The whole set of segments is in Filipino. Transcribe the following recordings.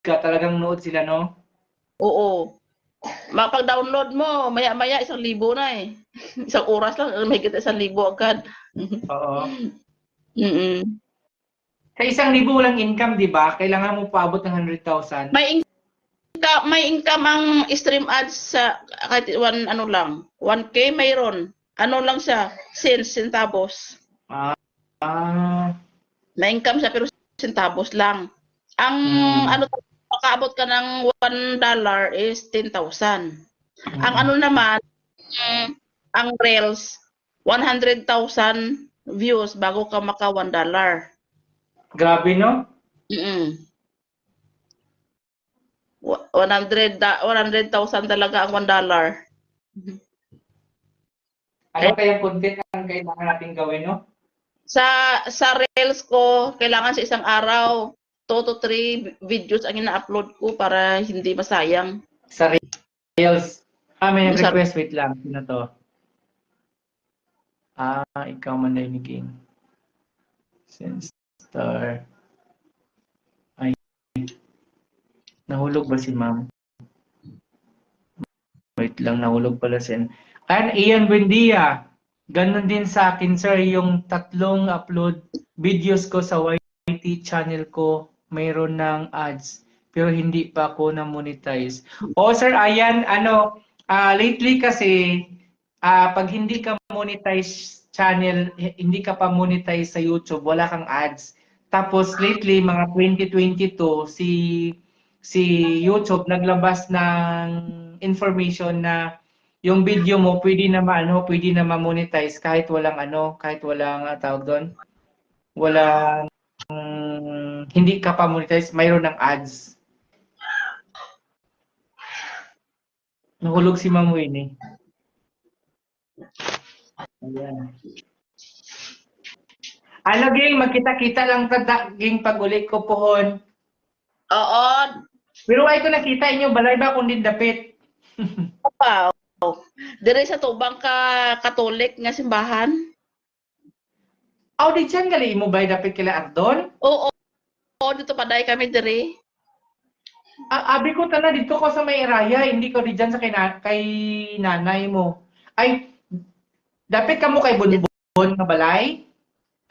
ka, talagang nood sila, no? Oo. Mapag-download mo, maya-maya 1,000 na eh. Isang oras lang, may kita 1,000 agad. Oo. Mm. Sa 1,000 walang income, di ba? Kailangan mo paabot ng 100,000. May income ang stream ads sa kahit ano lang, 1K mayroon. Ano lang siya, centavos. Ah, ah, May income siya pero centavos lang. Ang ano makaabot ka ng $1 is 10,000. Ang ano naman, ang Reels, 100,000 views bago ka maka $1. grabe, no? Mm. 100,000 talaga ang $1. Ano kayang content ang kailangan natin gawin, no? Sa Reels ko, kailangan sa isang araw, 2 to 3 videos ang ina-upload ko para hindi masayang. Sa Reels. May Sa nag-request. Wait lang. Sino to? Ikaw man King. Star. Ay, nahulog ba si ma'am? Wait lang, nahulog pala si Ian Buendia. Ganon din sa akin, sir, yung 3 upload videos ko sa YT channel ko, mayroon ng ads. Pero hindi pa ako na-monetize. Sir, ayan, lately kasi, pag hindi ka monetize channel, hindi ka pa monetize sa YouTube, wala kang ads. Tapos lately, mga 2022, si YouTube naglabas ng information na yung video mo pwede na ma-monetize kahit walang kahit walang tawag doon, walang hindi ka pa monetize, mayroon ng ads. Nahulog si Ma'am Winnie. Ayan. Ging, magkita-kita lang ging pag-ulit ko pohon. Oo. Pero ay ko nakita inyo balay ba kung din dapit. Wow. Dire sa tubang ka Katolik nga simbahan? Di dyan gali mo ba dapit kila Ardon? Oo. Oo, dito paday kami dire. Abi ko tala dito ko sa may Raya, hindi ko di dyan sa kay nanay mo. Ay, dapit ka mo kay Bunbon nga balay?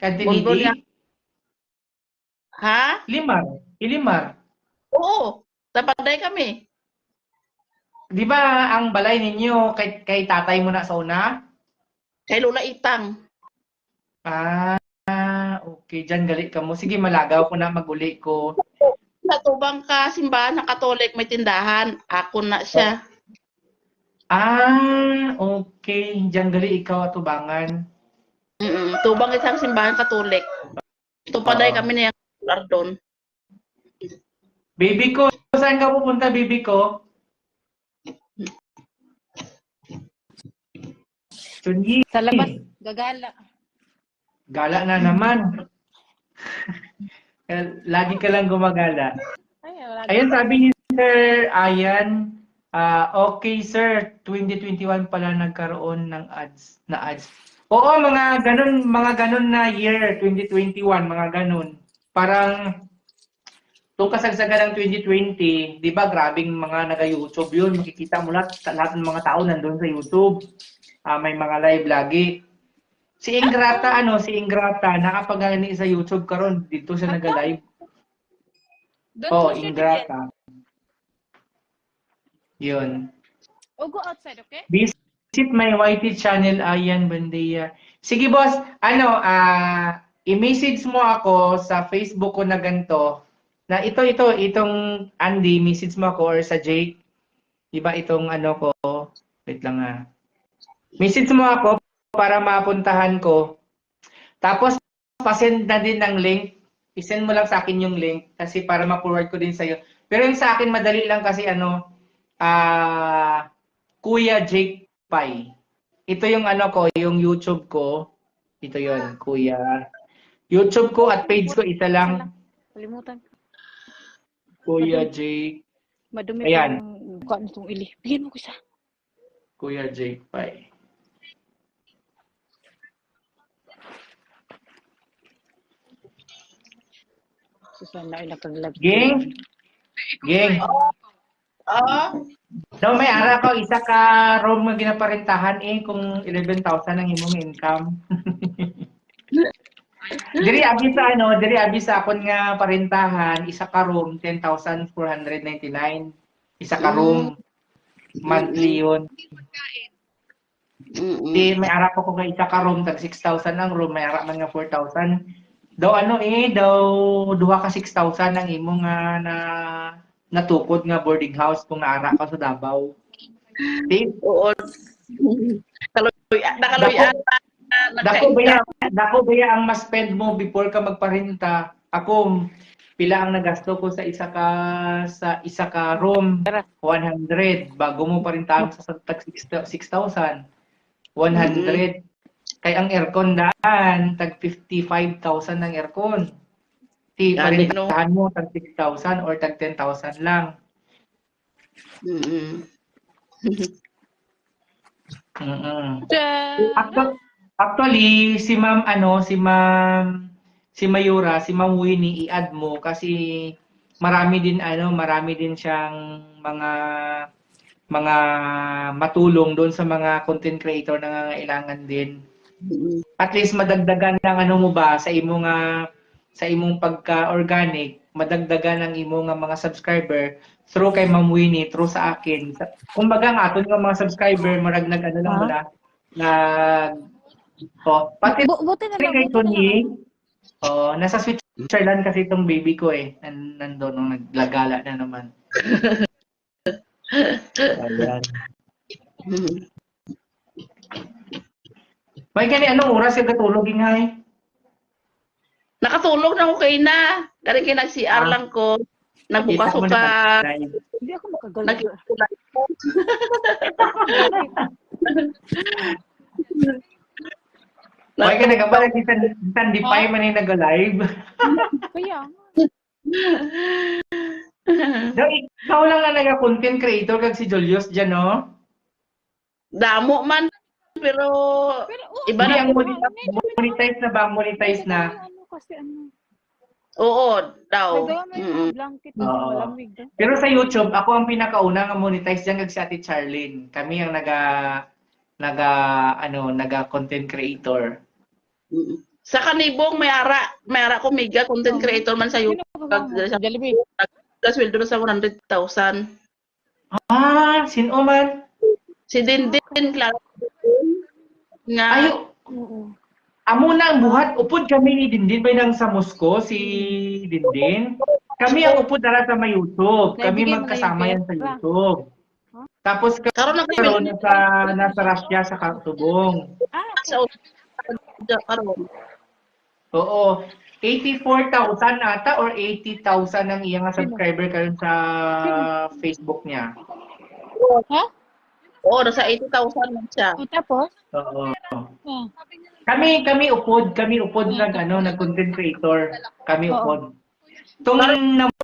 Bonbon nga. Kantinidi? Ha? Limar. Ilimar. Oo. Tapaday kami. Di ba ang balay ninyo kay tatay mo na sa una? Kay Lola Itang. Okay. Diyan gali ka mo. Sige, malagaw ko na maguli ko. Sa tubang ka simbahan ng Katolik may tindahan. Ako na siya. Okay. Diyan gali ikaw atubangan. Tubang isang simbahan Katolik. Tupaday Oo. kami niya Lardon. Baby ko, saan ka pupunta, baby ko? Chunyi. Sa labas, gagala. Gala na naman. Lagi ka lang gumagala. Ayun, sabi ni Sir Ayan, okay sir, 2021 pala nagkaroon ng ads. Oo, mga ganun na year, 2021, mga ganun. Parang, itong kasagsagan ng 2020, di ba, grabing mga naga-YouTube yun. Makikita mo lahat ng mga tao nandun sa YouTube. May mga live lagi. Si Ingrata, nakapagani sa YouTube karon dito siya naga-live. Ingrata. Yun. O go outside, okay? Visit my YT channel, Ayan Bandeya. Sige boss, i-message mo ako sa Facebook ko na ganito. Na itong Andy, message mo ako or sa Jake. Diba itong ko, wait lang Message mo ako para mapuntahan ko. Tapos, pasend na din ng link. I-send mo lang sa akin yung link kasi para ma-forward ko din sa'yo. Pero yung sa akin, madali lang kasi Kuya Jake Pai. Ito yung yung YouTube ko. Ito yon Kuya. YouTube ko at page ko, isa lang. Kalimutan. Kuya Jake. Madumi Ayan. pa yung itong ili. Bigyan mo ko isa. Kuya Jake Pai. Susana ay nakaglag. Gang? Ging. Oo. No, may ara ko isa ka room nga ginaparentahan kung 11,000 ang imong income. Diri abi sa akon nga parentahan, isa ka room 10,499. Isa ka room monthly yun. Di may ara ko nga isa ka room tag 6,000 ang room, may ara man nga 4,000. Daw daw duha ka 6,000 ang imong nga na natukod nga boarding house kung naara ka sa Davao. Di? Oo. Nakaluyan. Dako baya ang mas spend mo before ka magparenta. Ako pila ang nagasto ko sa isa ka room 100 bago mo parentahan sa tag 6,000 100 kay ang aircon daan tag 55,000 ng aircon. Ti parentahan mo tag 6,000 or tag 10,000 lang. Actually, si Mayura, si Ma'am Winnie i-add mo kasi marami din siyang mga matulong doon sa mga content creator na nangangailangan din. At least madagdagan ng mo ba sa imong pagka-organic, madagdagan ng imong mga subscriber through kay Ma'am Winnie, through sa akin. Kumbaga nga aton nga mga subscriber marag pati Buti na lang. kay Tony, nasa Switzerland kasi itong baby ko nandun nung naglagala na naman. Ayan. May anong oras yung katulog ingay? Nakatulog na okay na. Galing kayo nag-CR lang ko. Nagbukas-bukas. Hindi ako makagalit. Nagkulay ko. May ka nagabala si Sandipay man yung nag-live. Kaya No, ikaw lang na nag-content creator kag si Julius dyan, no? Damo man. Pero iba Hindi na ang po. monetize na ba? Monetize na. Oo, daw. Nagawa mo yung blanket na Oo. malamig. Pero sa YouTube, ako ang pinakauna nga monetize dyan kag si Ate Charlene. Kami ang naga-content creator. Sa kanibong may ara ko mega content creator man sa YouTube. Jollibee. Sweldo na sa 100,000. Sino man? Si Dindin Clara. Nga. Ay, Oo. amo na ang buhat. Upod kami ni Dindin ba nang sa Moscow, si Dindin. Kami ang upod dara sa may YouTube. Kami Naibigay mo na magkasama yung yan sa pera. YouTube. Tapos Karon karon nasa Russia sa Kartubong. sa karon. Oo. 84,000 ata or 80,000 ang iyang subscriber karon sa Facebook niya. Ha? Oo, nasa 80,000 man siya. Tapos? Oo. Oh. Kami upod nag content creator. Kami upod. Tung